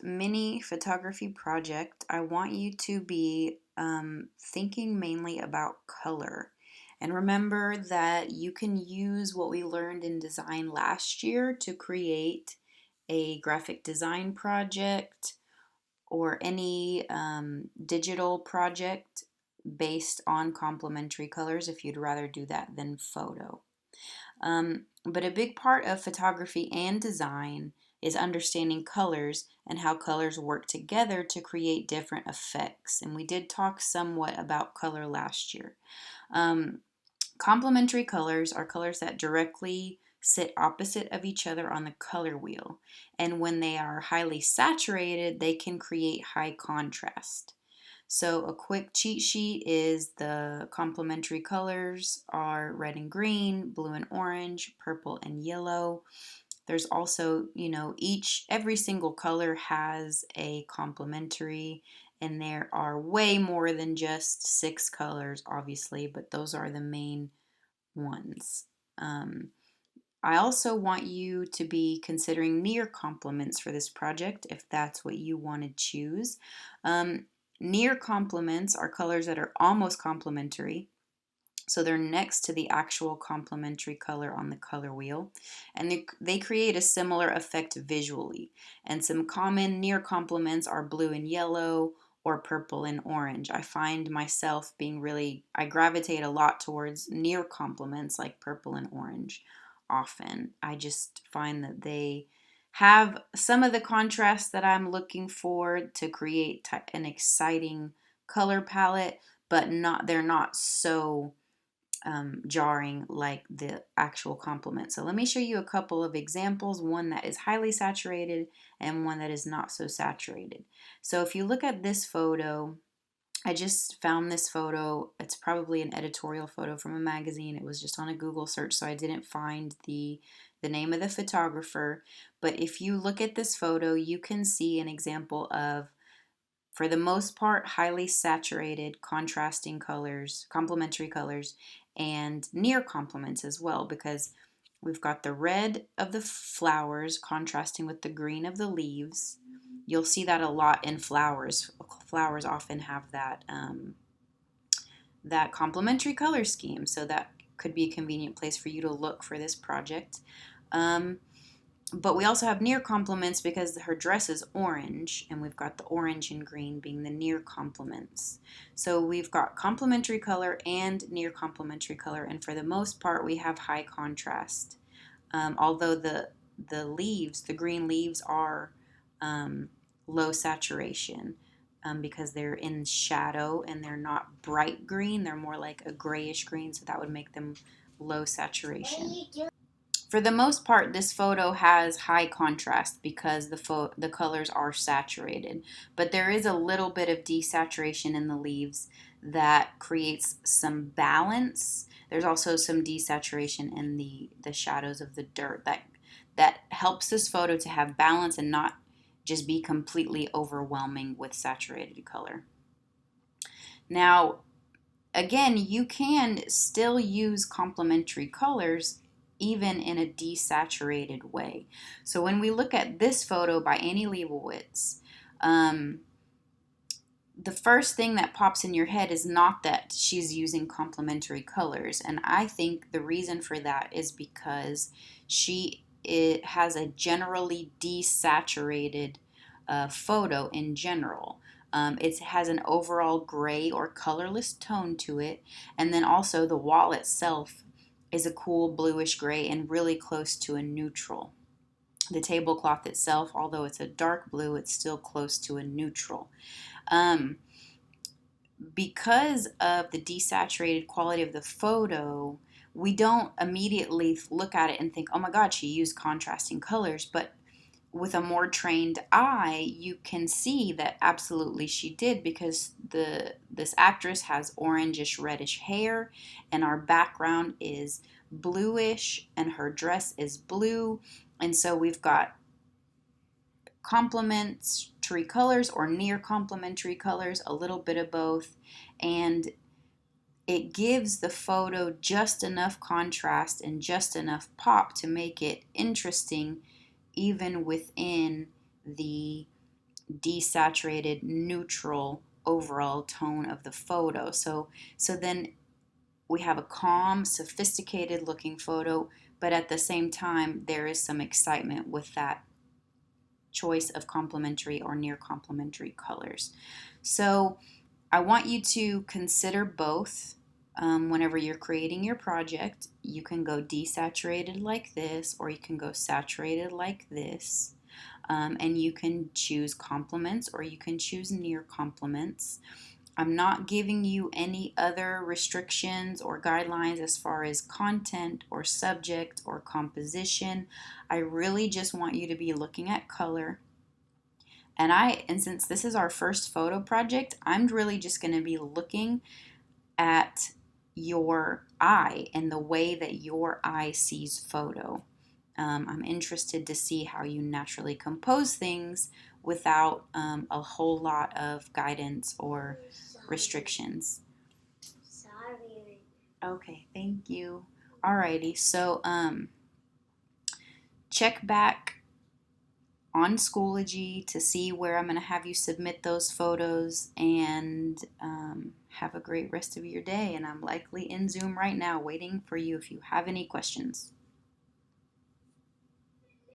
mini photography project, I want you to be thinking mainly about color. And remember that you can use what we learned in design last year to create a graphic design project or any digital project based on complementary colors if you'd rather do that than photo. But a big part of photography and design is understanding colors and how colors work together to create different effects. And we did talk somewhat about color last year. Um, Complementary colors are colors that directly sit opposite of each other on the color wheel. And when they are highly saturated, they can create high contrast. So a quick cheat sheet is the complementary colors are red and green, blue and orange, purple and yellow. There's also, every single color has a complementary, and there are way more than just 6 colors, obviously, but those are the main ones. I also want you to be considering near complements for this project if that's what you want to choose. Near complements are colors that are almost complementary. So they're next to the actual complementary color on the color wheel, and they create a similar effect visually. And some common near complements are blue and yellow or purple and orange. I find myself I gravitate a lot towards near complements like purple and orange often. I just find that they have some of the contrast that I'm looking for to create an exciting color palette, but they're not so jarring like the actual complement. So let me show you a couple of examples, one that is highly saturated and one that is not so saturated. So if you look at this photo, I just found this photo. It's probably an editorial photo from a magazine. It was just on a Google search, so I didn't find the name of the photographer. But if you look at this photo, you can see an example of, for the most part, highly saturated, contrasting colors, complementary colors, and near complements as well, because we've got the red of the flowers contrasting with the green of the leaves. You'll see that a lot in flowers. Flowers often have that complementary color scheme, so that could be a convenient place for you to look for this project. But we also have near complements because her dress is orange, and we've got the orange and green being the near complements. So we've got complementary color and near complementary color, and for the most part, we have high contrast. Although the green leaves are low saturation because they're in shadow and they're not bright green, they're more like a grayish green, so that would make them low saturation. For the most part, this photo has high contrast because the colors are saturated, but there is a little bit of desaturation in the leaves that creates some balance. There's also some desaturation in the shadows of the dirt that helps this photo to have balance and not just be completely overwhelming with saturated color. Now, again, you can still use complementary colors even in a desaturated way. So when we look at this photo by Annie Leibovitz, the first thing that pops in your head is not that she's using complementary colors. And I think the reason for that is because it has a generally desaturated photo in general. It has an overall gray or colorless tone to it. And then also the wall itself is a cool bluish gray and really close to a neutral. The tablecloth itself, although it's a dark blue, it's still close to a neutral. Because of the desaturated quality of the photo, we don't immediately look at it and think, oh my God, she used contrasting colors. But with a more trained eye, you can see that absolutely she did, because this actress has orangish reddish hair and our background is bluish and her dress is blue, and so we've got complementary colors or near complementary colors, a little bit of both, and it gives the photo just enough contrast and just enough pop to make it interesting even within the desaturated, neutral overall tone of the photo. So then we have a calm, sophisticated looking photo, but at the same time, there is some excitement with that choice of complementary or near complementary colors. So I want you to consider both. Whenever you're creating your project, you can go desaturated like this, or you can go saturated like this. And you can choose complements or you can choose near complements. I'm not giving you any other restrictions or guidelines as far as content or subject or composition. I really just want you to be looking at color. And since this is our first photo project, I'm really just going to be looking at your eye and the way that your eye sees photo. I'm interested to see how you naturally compose things without a whole lot of guidance or restrictions. Sorry. Okay, thank you. Alrighty, so check back on Schoology to see where I'm going to have you submit those photos, and have a great rest of your day. And I'm likely in Zoom right now waiting for you if you have any questions.